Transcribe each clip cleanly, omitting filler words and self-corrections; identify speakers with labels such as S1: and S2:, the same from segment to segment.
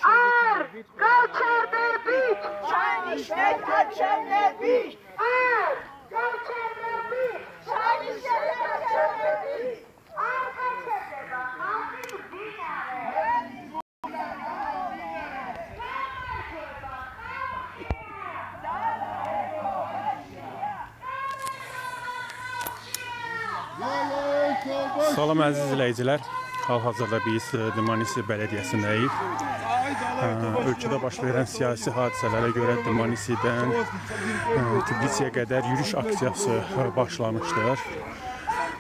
S1: Ar, Gauçer'de bit, çay işler kaçanlar bit. Ar, Gauçer'de bit, çay işler kaçanlar bit. Ar, Gauçer'de bakanlı dinare.
S2: Salam əziz izləyicilər. Hal-hazırda biz Dmanisi Bələdiyyəsindəyik. Ölkədə baş verən siyasi hadisələrə görə Dmanisidən Tbilisiyə qədər yürüyüş aksiyası başlamışdır.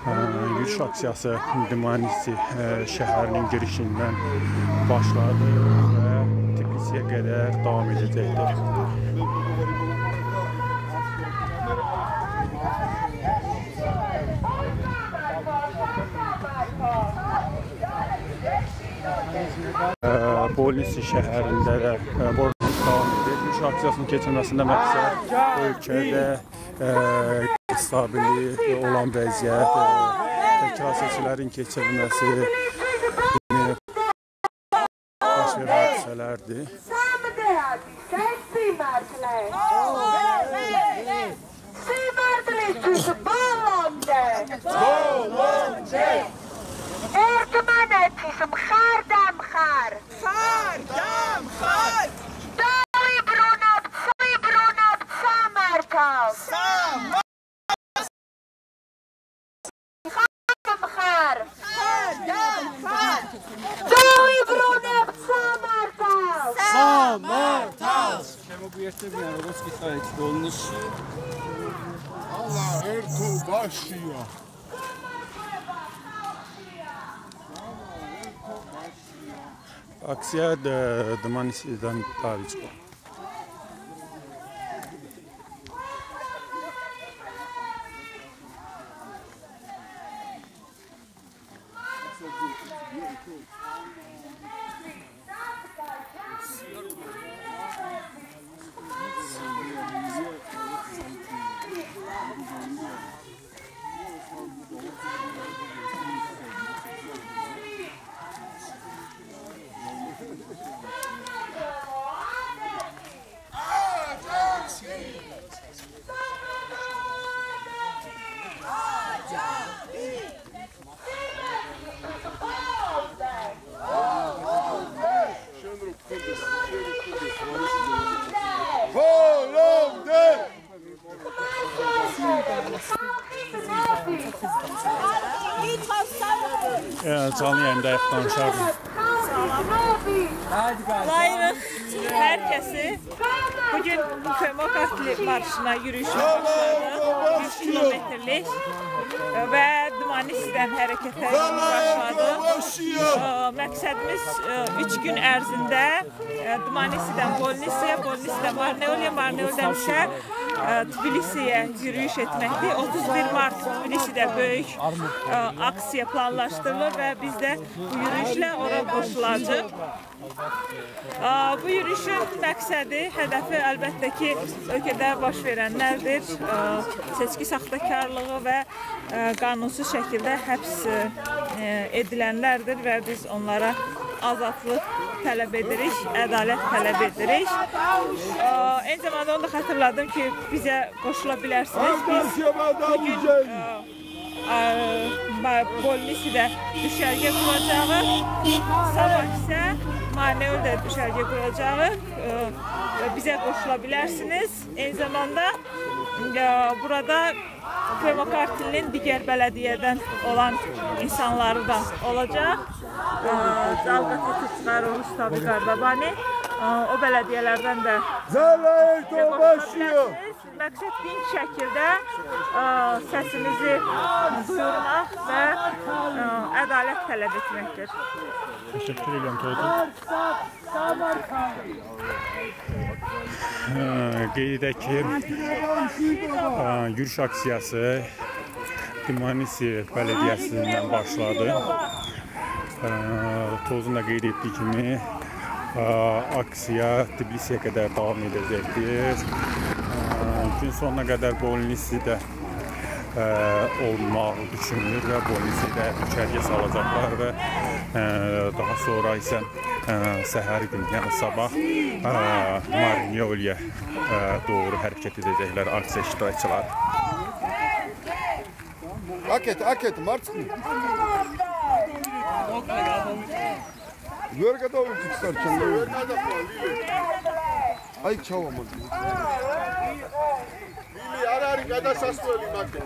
S2: Yürüyüş aksiyası Dmanisi şəhərinin girişindən başladı və Tbilisiyə qədər davam edəcəkdir. Polisi şəhərində də davam edir. Yürüyüş aksiyasının keçirilməsində məqsəd ölkədə stabillik olan vəziyyət, proseslərin keçirilməsi, baş verən hadisələrdir.
S1: Erkmanetçisim xardam xar. Xardam xar. Dali brunab samartal. Xardam xar. Xardam xar. Dali brunab samartal. Samartal.
S3: Czemu by jeszcze w Narodowskiej Stałej Wolności?
S4: Allah erko başlıyor.
S2: Aksiya Dmanisidən davam edir. Canlı yayındayıq, danışardım.
S5: Layırıq hər kəsi bugün Demokratli marşına yürüyüşünə başladı. 100 kilometrlik və Dmanisidən hərəkətə başladı. Məqsədimiz 3 gün ərzində Dmanisidən Bolnisiyə, Bolnisidən Marneolya, Marneoldan isə Tbilisiyə yürüyüş etməkdir. 31 mart Tbilisidə böyük aksiya planlaşdırılır və biz də bu yürüyüşlə ora qoşulacaq. Bu yürüyüşün məqsədi, hədəfi əlbəttə ki, ölkədə baş verənlərdir. Seçki saxtakarlığı və qanunsuz şəkildə həbs edilənlərdir və biz onlara azadlıq tələb edirik, ədalət tələb edirik. Eyni zamanda onu da xatırladım ki, bizə qoşula bilərsiniz. Biz bugün Bolnisidə düşərgə quracağıq, sabah isə Marneolda düşərgə quracağıq və bizə qoşula bilərsiniz. Eyni zamanda burada Kremakartilinin digər bələdiyyədən olan insanları da olacaq. Dalqatı Tüçqarı, Rustavi Qardabani, o bələdiyyələrdən də qoşula bilərsiniz. Məqsəd dinç şəkildə səsimizi duyurmaq və ədalət tələb etməkdir.
S2: Təşəkkür edirəm, Toydur. Qeyd edək ki, yürüyüş aksiyası Dmanisi Bələdiyyəsindən başladı. Tozun da qeyd etdiyi kimi aksiya Tbilisiyə qədər davam edəcəkdir. Gün sonuna qədər Bolnisidə olmaq düşünülür və Bolnisidə düşərgə salacaqlar və daha sonra isə səhər gün, yəni sabah Marnyoliyə doğru hərəkət edəcəklər aksiya iştirakçıları.
S4: Акет, Марцин. Ver готовы к старчанию. Ай, чего мы? Лили, арари, когда состроили макет.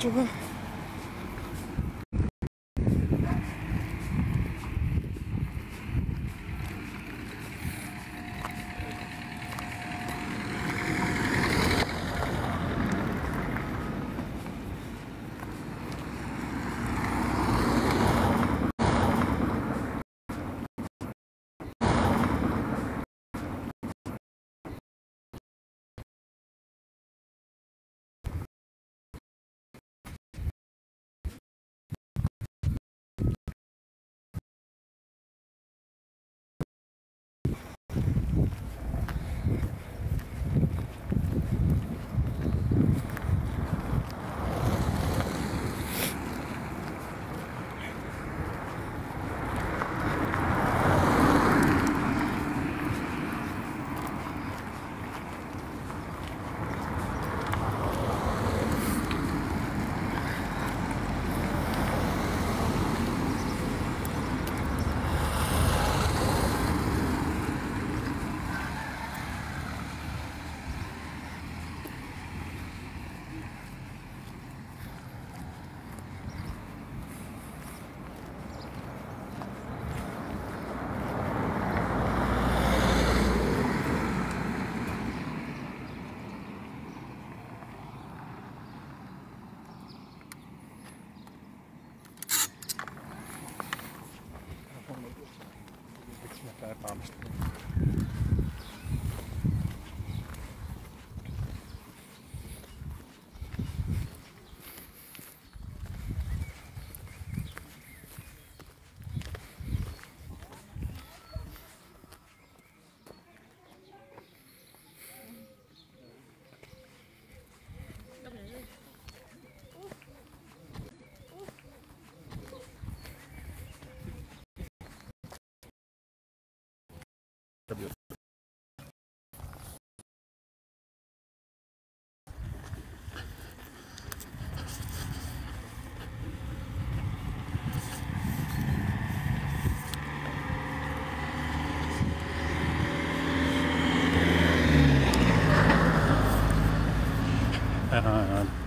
S5: klubu.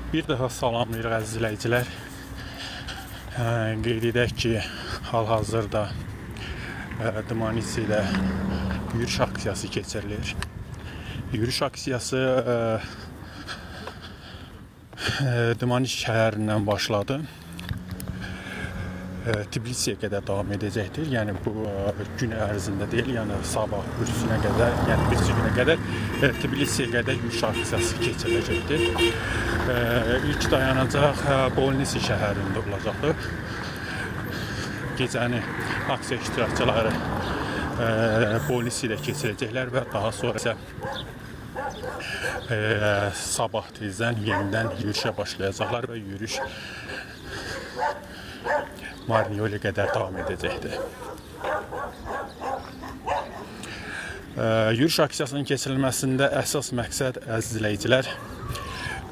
S2: Bir daha salamlayırıq əziz izləyicilər. Qeyd edək ki, hal-hazırda Dmanisidə yürüyüş aksiyası keçirilir. Yürüyüş aksiyası Dmanis şəhərindən başladı. Tbilisiyə qədər davam edəcəkdir. Yəni bu gün ərzində deyil, yəni sabah birisi günə qədər Tbilisiyə qədər yürüyüş aksiyası keçiriləcəkdir. İlk dayanacaq Bolnisi şəhərində olacaqdır. Gecəni aksiya iştirakçıları Bolnisidə keçirəcəklər və daha sonra isə sabah tezdən yenidən yürüyüşə başlayacaqlar və yürüyüş Marniyolə qədər davam edəcəkdir. Yürüyüş aksiyasının keçirilməsində əsas məqsəd, əziz izləyicilər,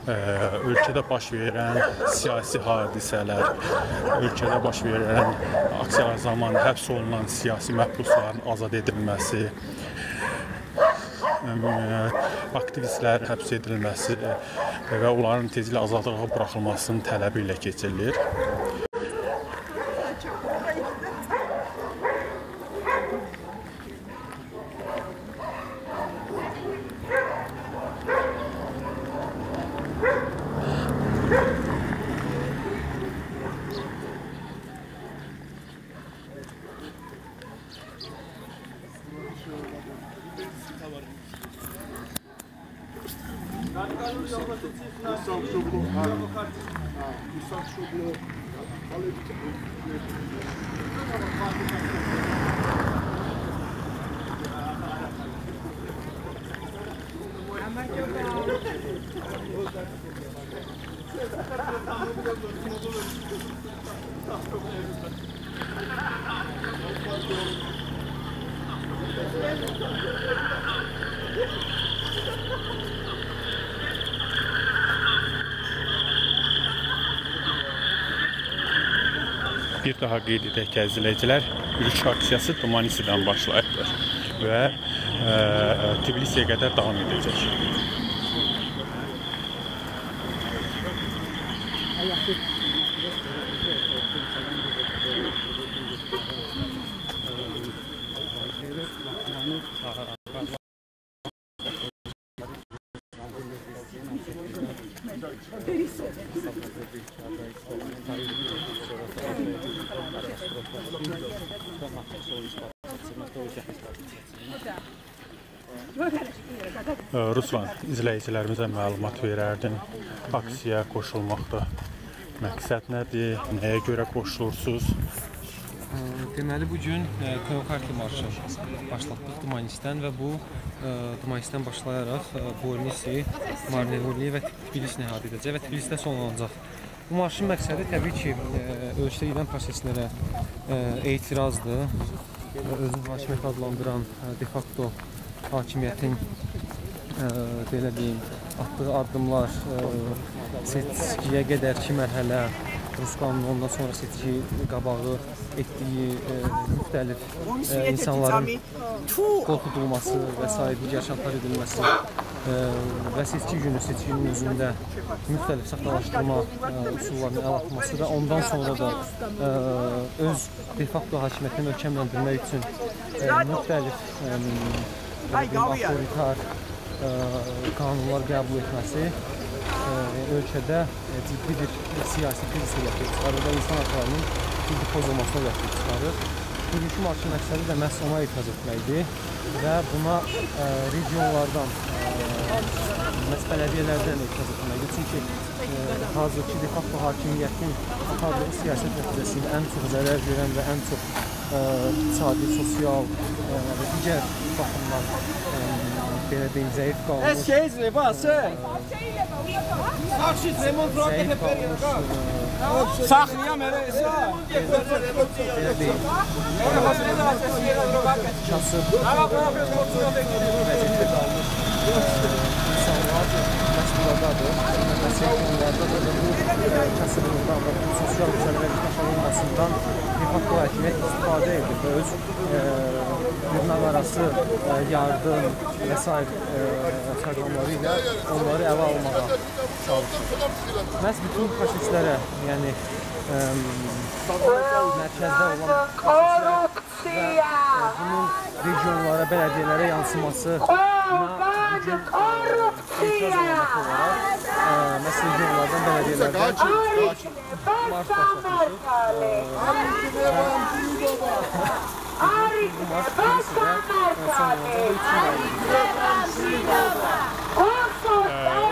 S2: ölkədə baş verən siyasi hadisələr, ölkədə baş verən aksiyalar zamanı həbs olunan siyasi məhbusların azad edilməsi, aktivistlərin həbs edilməsi və onların tezliklə azadlığa buraxılmasının tələbi ilə keçirilir. Bir daha qeyd edək ki, əziz izləyicilər, yürüyüş aksiyası Dmanisidən başlayıbdır və Tbilisiyə qədər davam edəcək. Ruslan, izləyicilərimizə məlumat verərdin. Aksiyaya qoşulmaqda məqsəd nədir? Nəyə görə qoşulursunuz?
S6: Deməli, bugün Koyokarki marşı başlatdıq Dmanisdən və bu Dmanisdən başlayaraq Bolnisi, Marnevuli və Tbilisi əhatə edəcək və Tbilisdə sonlanacaq. Bu marşın məqsədi təbii ki, ölkədə gedən proseslərə etirazdır. Özünü hakimiyyət adlandıran de facto hakimiyyətin belə deyim, atdığı addımlar, seçkiyə qədərki mərhələ, Rus qanunu, ondan sonra seçki qabağı etdiyi müxtəlif insanların qorxudulması və s. digər şantaj edilməsi və seçki günü, seçkinin özündə müxtəlif saxtalaşdırma üsullarının əl atması və ondan sonra da öz de facto hakimiyyətini möhkəmləndirmək üçün müxtəlif avtoritar qanunlar qəbul etməsi ölkədə ciddi bir siyasi krizə gətirib çıxarır və insan haqlarının ciddi pozulmasına gətirib çıxarır. Bugünkü marşın məqsədi də məhz ona etiraz etməkdir və buna regionlardan, məhz bələdiyyələrdən etiraz etməkdir. Çünki hazırki de facto hakimiyyətin apardığı siyasət nəticəsində ən çox zərər görən və ən çox iqtisadi, sosial və digər baxımdan belə deyim, zəif qalmış, kasıb vəziyyətdə qalmış insanlar məhz buradadır. Məhz regionlarda da bu kasıblıqdan və bu sosial məsələlərin yaşanılmasından de facto hakimiyyət istifadə edir və öz dırnaqarası yardım və s. proqramları ilə onları ələ almağa çalışır. Məhz bütün proseslərə, yəni mərkəzdə olan proseslər və bunun regionlara, bələdiyyələrə yansıması bugün etiraz eləmək olaraq məhz regionlardan, bələdiyyələrdən marş başlatmışıq. Bu marş birisi də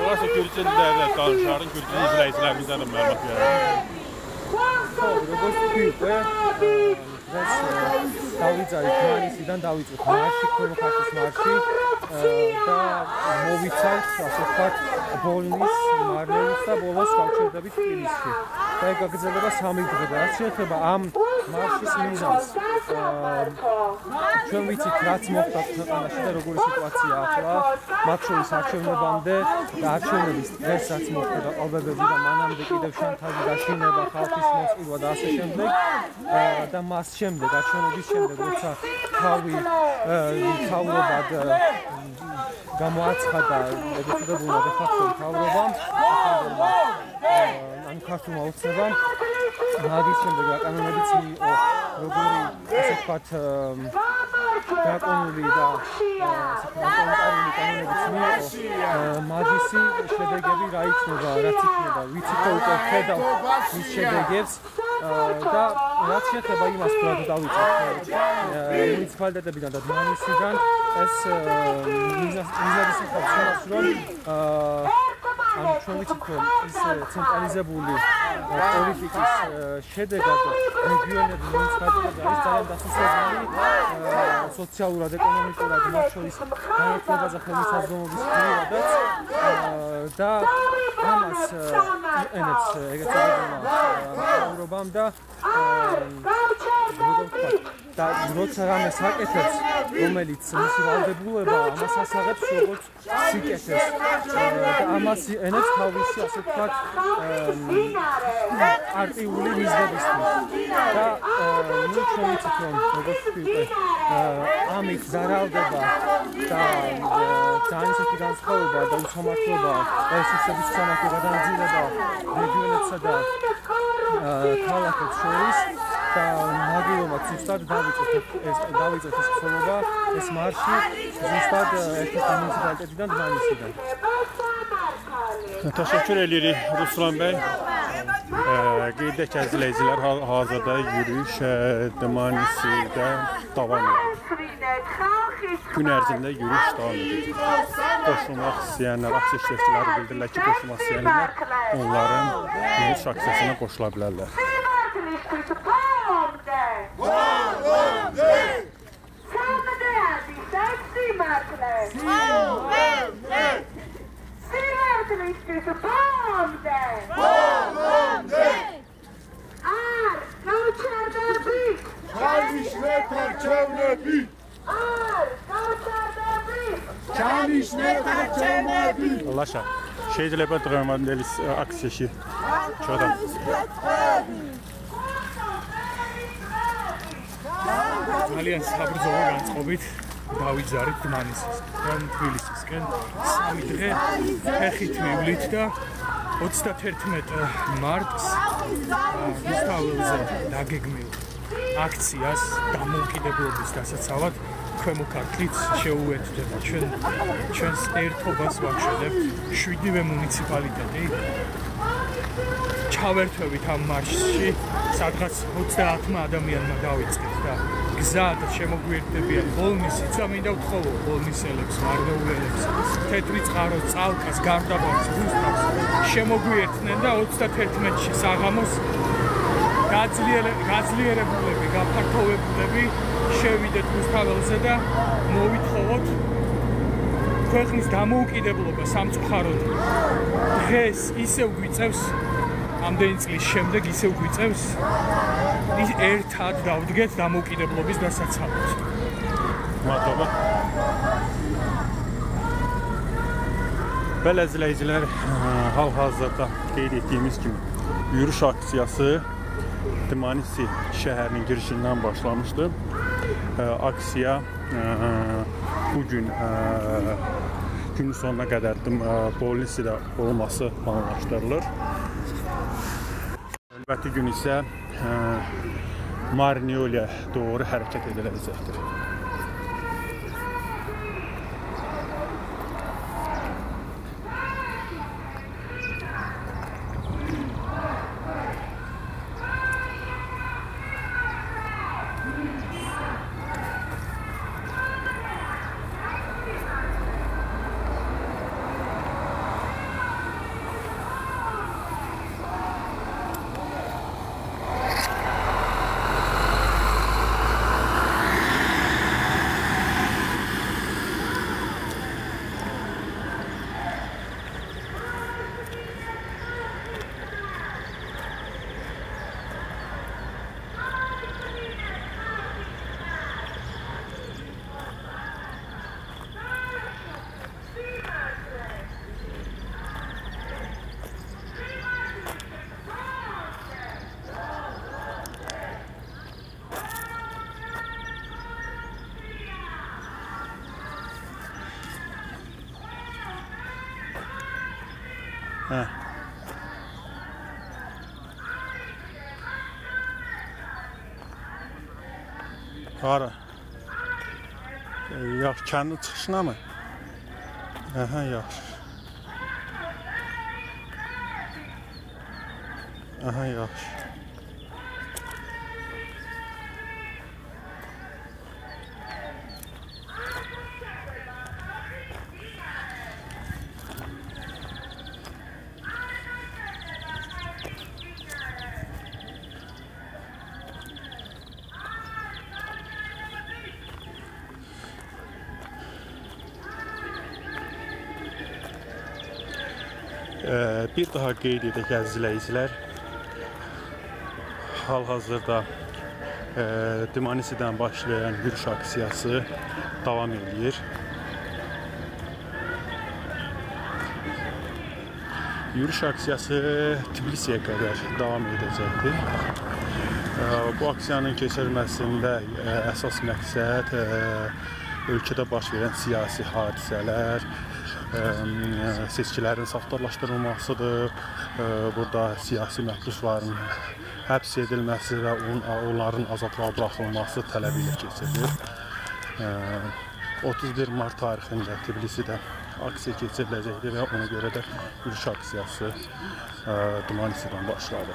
S2: Orası Gürcün də danışarın, Gürcün izləyicilərimizə də məlumat verərik. დავიწყე ქრანისიდან დავიწყე მარში, ქრონოხარკის მარში და მოვიცავთ, ასე ვთქვათ, ბოლნის, მარნეულის და ბოლოს გავჩერდებით თბილისში. და ეგ გაგრძელდება 3 დღე და რაც შეეხება ამ მარშის მიზანს, ჩვენ ვიცით რაც მოხდა ქვეყანაში და როგორი სიტუაცია ახლა, მათ შორის არჩევნებამდე და არჩევნების დღეს რაც მოხდა დაყალბებები და მანამდე კიდევ შანტაჟი, დაშინება, ხალხის მოსყიდვა და ასე შემდეგ და მას შემდეგ არჩევნების შემდეგ როცა თავი მთავრობად გამოაცხადა ეგრეთ წოდებულმა de facto მთავრობამ, ან ქართულმა ოცნებამ, მაგის შემდეგ რა კანონებიც მიიღო, როგორი ასე ვთქვათ დრაკონული და საკანონმდებლო კანონებიც მიიღო, მაგისი შედეგები რა იქნება, რაც იქნება, ვიცით რომ უკვე ხედავთ ის შედეგებს და რაც შეეხება იმას, თუ რა დავიწყოთ მუნიციპალიტეტებიდან და დმანისიდან ეს მიზნად ისახავს, რომ ან ჩვენ ვიცით რომ ის ცენტრალიზებული პოლიტიკის შედეგად რეგიონები მუნიციპალიტეტები არის ძალიან დასუსტებული სოციალურად, ეკონომიკურად, მათ შორის განათლებაზე ხელმისაწვდომობის პირობადაც და ამას იყენებს ეგრეთ წოდებულმა მთავრობამ და და როცა რამეს აკეთებს, რომელიც მისი ვალდებულება ამას ასაღებს როგორც სიკეთეს და ამას იყენებს თავისი, ასე ვთქვათ, პარტიული მიზნებისთვის და ნუ ჩვენ ვიცით რომ როგორც ვთქვი ამით ზარალდება და ძალიან
S6: ასეთი განსხვავება და უსამართლობა რესურსების სამართლობა განძილება რეგიონებსა და ქალაქებს შორის და მაგივრობად ზუსტად დავიწყეთ ეს ხსოვნება, ეს მარში ზუსტად ერთი მუნიციპალიტეტიდან დმანისიდან.
S2: Teşekkür edirik Ruslan Bey. Qeyd edək izləyicilər, hazırda yürüyüş Dmanisidə davam edir. Gün ərzində yürüyüş davam edir. Qoşulmaq istəyənlər, aksiya iştirakçıları bildirirlər ki, qoşulmaq istəyənlər onların yürüyüş aksiyasına qoşula bilərlər. Laşa, şeycilə bədrəmandelis aksiyası çoxdan.
S7: ძალიან საბრძოლო განწყობით დავიძარით დმანისისკენ, თბილისისკენ 3 დღე ფეხით მივვლით და 31 მარტს რუსთაველზე დაგეგმილ აქციას დამოუკიდებლობის დასაცავად ქვემო ქართლით შეუერთდება ჩვენს ერთობას ვაჩვენებთ 7-ვე მუნიციპალიტეტი ჩავერთვებით ამ მარშში სადღაც 30 ადამიანმა დავიწყეთ და გზა და შემოგვიერთდებიან ბოლნისი და მინდა ვთხოვო ბოლნისელებს, მარნეულელებს, თეთრი წყაროს, წალკას, გარდაბანს, რუსთავს შემოგვიერთდნენ და 31-ში საღამოს გაძლიერებულები, გაფართოვებულები შევიდეთ რუსთაველზე და მოვითხოვოთ ქვეყნის დამოუკიდებლობა სამწუხაროდ დღეს ისევ გვიწევს ამდენი წლის შემდეგ ისევ გვიწევს ერთად დავდგეთ დამოუკიდებლობის დასაცავად.
S2: Mətluba. Belə izləyicilər, hal-hazırda qeyd etdiyimiz kimi yürüyüş aksiyası Dmanisi şəhərinin girişindən başlamışdı. Aksiya bugün gün sonuna qədər Bolnisidə olması planlaşdırılır. Növbəti gün isə Marneoliyə doğru hərəkət ediləcəkdir. Hara? Yax, kəndin çıxışına mı? Aha, yaxşı. Aha, yaxşı. Bir daha qeyd edək izləyicilər, hal-hazırda Dmanisidən başlayan yürüyüş aksiyası davam edir. Yürüyüş aksiyası Tbilisiyə qədər davam edəcəkdir. Bu aksiyanın keçirilməsində əsas məqsəd ölkədə baş verən siyasi hadisələr, seçkilərin saxtalaşdırılmasıdır. Burada siyasi məhbusların həbs edilməsi və onların azadlığa buraxılması tələbi ilə keçirilir. 31 mart tarixində Tbilisidə aksiya keçiriləcəkdir və ona görə də yürüyüş aksiyası Dmanisidən başladı.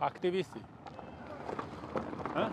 S2: Aktivisti. Ha?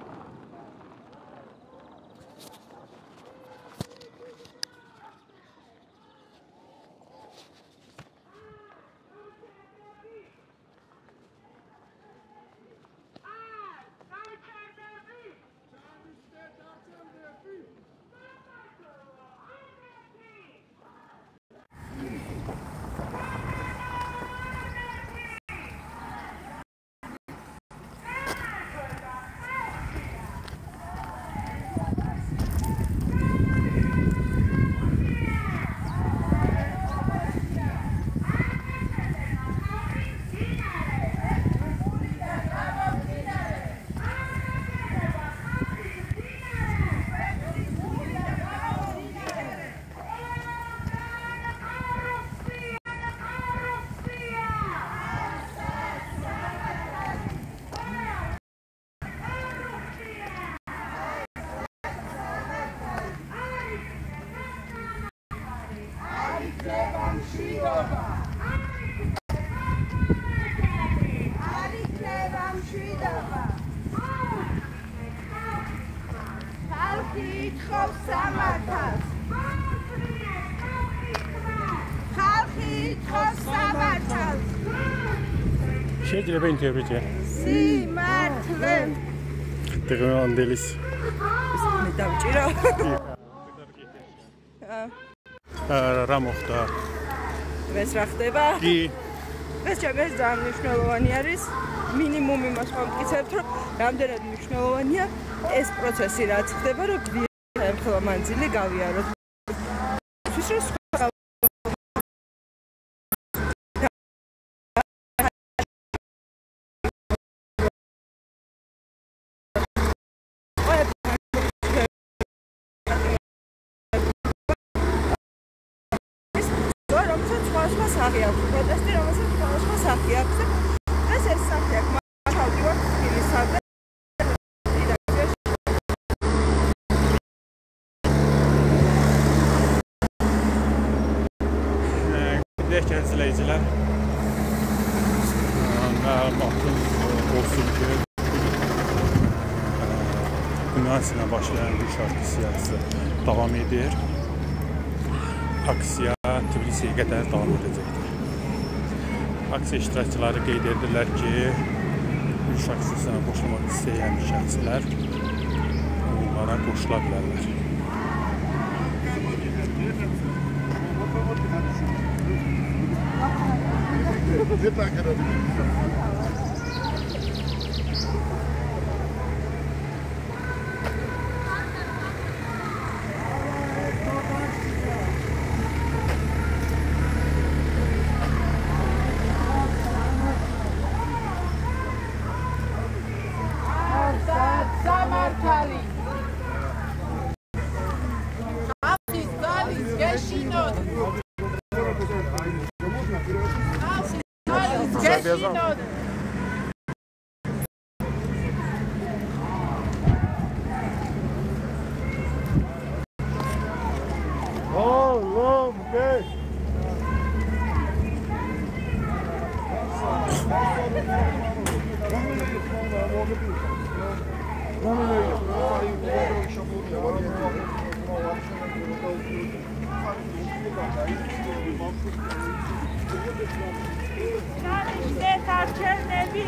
S2: Შეიძლება ინტერვიუზე.
S5: სიმართლე.
S2: დღევანდელის.
S5: მე დავჭირო.
S2: რა მოხდა?
S5: ეს რა ხდება?
S2: კი.
S5: ეს ჩემს ძალიან მნიშვნელოვანი არის. მინიმუმ იმას ვამტკიცებთ, რომ რამდენად მნიშვნელოვანია ეს პროცესი, რაც ხდება, რომ გვერდით მანძილი გავიაროთ. პროტესტი, რომელსაც სხვადასხვა სახე აქვს. ეს სახე აქვს. მართალდივარ თბილისამდე.
S2: Değerli izleyiciler, məlumatım olsun ki, Dmanisidən başlayan yürüyüş aksiyası davam edir. Aksiya Tbilisiyə qədər davam edəcəkdir. Aksiya iştirakçıları qeyd edirlər ki, yürüyüş aksiyasına qoşulmaq istəyən şəxslər onlara qoşula bilərlər. بیازم
S5: İşte tarçın nevi.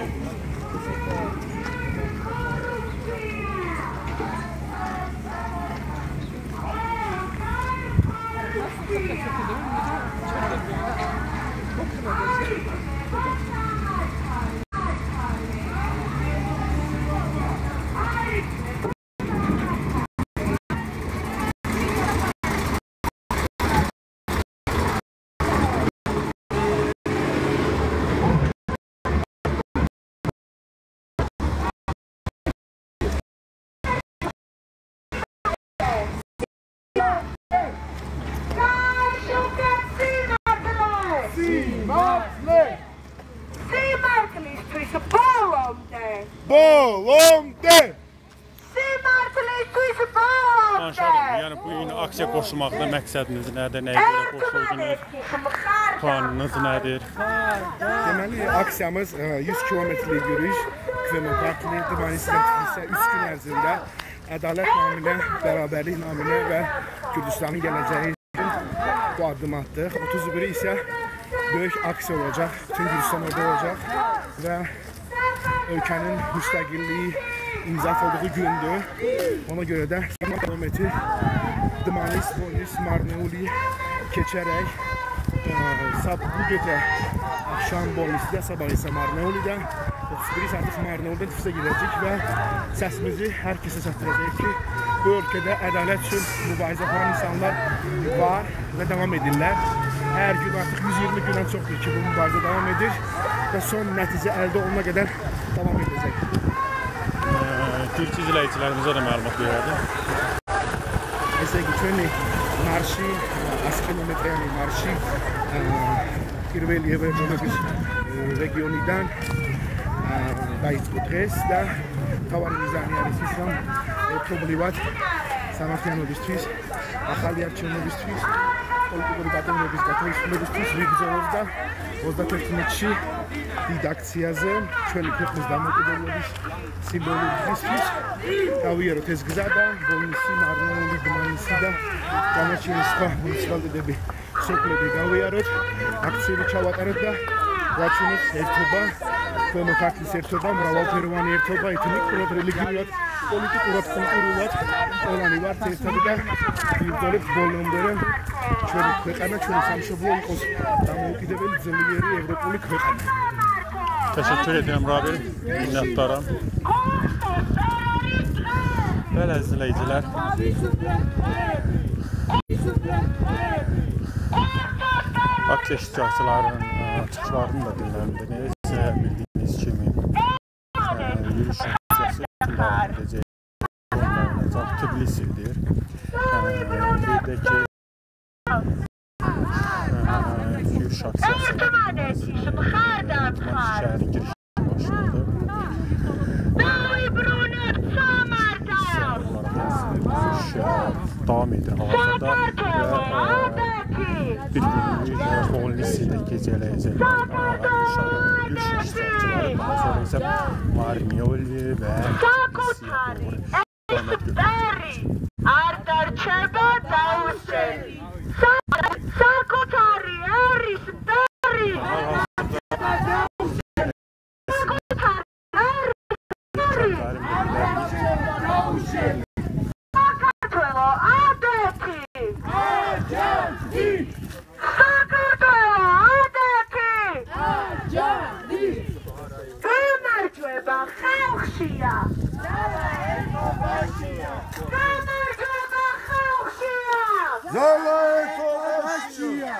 S2: Yəni bu gün aksiya qoşulmaqda məqsədiniz nədir, nəyə görə qoşuldunuz, planınız nədir?
S4: Deməli, aksiyamız 100 kilometrlik yürüyüş Kırmızı Tımanistan Tiflis'e 3 gün ərzində ədalət naminə, bərabərlik naminə və Gürcistanın gələcəyi üçün bu addım attıq. 31-i isə böyük aksiya olacaq, bütün Gürcistan orada olacaq və ölkənin müstəqilliyi imza atıldığı gündür. Ona görə də kilometr Dımanis, Volis, Marneuli keçərək bu gecə axşam Volis'də, sabah isə Marneuli'də 31 saatlik Marneuli'də Tiflisə gedəcək və səsimizi hər kəsə çatdıracaq ki, bu ölkədə ədalət üçün mübarizə aparan insanlar var və davam edirlər. Hər gün artıq 120 gündən çoxdur ki, bu mübarizə davam edir və son nəticə əldə oluna qədər davam edəcək.
S2: Türk izləyicilərimizə də məlumat verədim.
S4: Eseguiçeni marşı, az kilometreni marşı პირველი ევროპის რეგიონიდან დაიწყო დღეს და თავარი მიზანი არის ის, რომ ერთობლივად სამართლიანობისთვის, ახალი არჩევნებისთვის, პოლიტიკური ბატონობის გათავისუფლებისთვის ვიბრძოლოთ და 31-ში დიდ აქციაზე ჩვენი ქვეყნის დამოუკიდებლობის სიმბოლური დღისთვის გავიაროთ ეს გზა და ვოლნისი, მარნეული, დმანისი და განაჩენი სხვა მუნიციპალიტეტები სოფლები გავიაროთ, აქციები ჩავატაროთ და ვაჩვენოთ ერთობა, ქვემო ქართლის ერთობა, მრავალფეროვანი ერთობა, ეთნიკურად, რელიგიურად, პოლიტიკურად, კულტურულად, ყველანი ვართ ერთად და ვიბრძოლებთ ბოლომდე, რომ ჩვენი ქვეყანა, ჩვენი სამშობლო იყოს დამოუკიდებელი ძლიერი ევროპული ქვეყანა.
S2: Teşekkür ederim Rabi, minnətdaram. Bəli izləyicilər. Aksiya iştirakçılarının çıxışlarını da dinləndiniz. Bildiyiniz kimi yürüyüş aksiyası davam edəcək. Tbilisidir. Bir də ki yürüyüş aksiyası şəhərin girişi başladı. Davam edir hal-hazırda və bir günlük Volis'də gecələyəcəklər yürüyüş iştirakçıları. Daha sonra isə Marneuli və Tbilisiyə doğru istiqamət götürəcək.
S1: Artarçeba dauseli. Sakotari eris beri. Sakatelo adeti. Sakatelo adeti. Გამარჯვება ხალხშია. გამარჯვება ხალხშია.
S4: ზალა ეთოლაშია.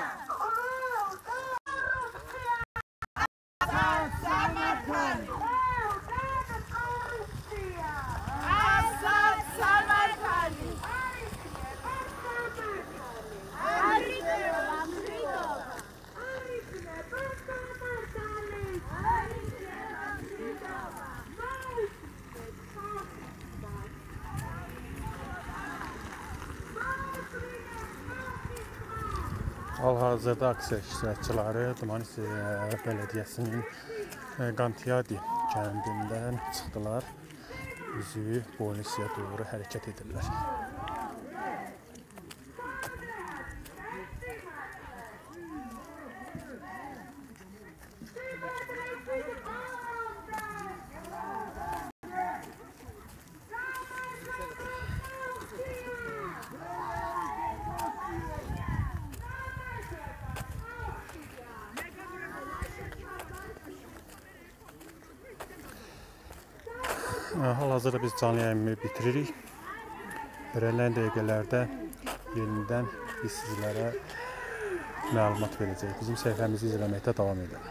S2: Hal-hazırda aksiya iştirakçıları Tımanis Belediyəsinin Qantiyadi kəndindən çıxdılar. Üzü Bolnisiya doğru hərəkət edirlər. Hal-hazırda biz canlı yayımı bitiririk. Verələn dəqiqələrdə yenidən biz sizlərə məlumat verəcəyik. Bizim səhifəmizi izləməkdə davam edin.